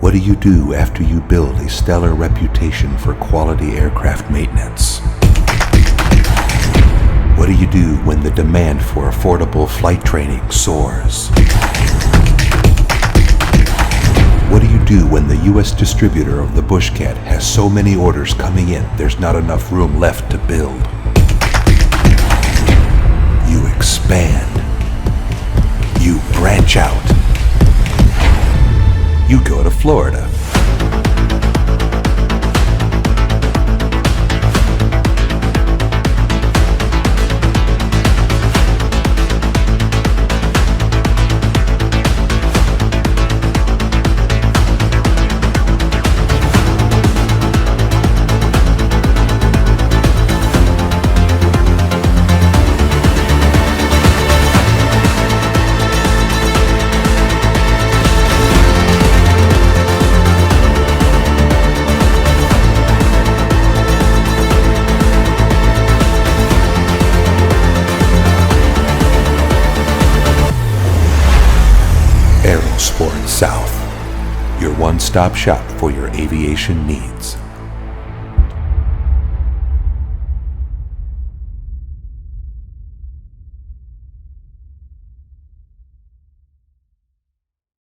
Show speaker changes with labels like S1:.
S1: What do you do after you build a stellar reputation for quality aircraft maintenance? What do you do when the demand for affordable flight training soars? What do you do when the U.S. distributor of the Bushcat has so many orders coming in there's not enough room left to build? You expand. You branch out. You go to Florida. AeroSport South, your one-stop shop for your aviation needs.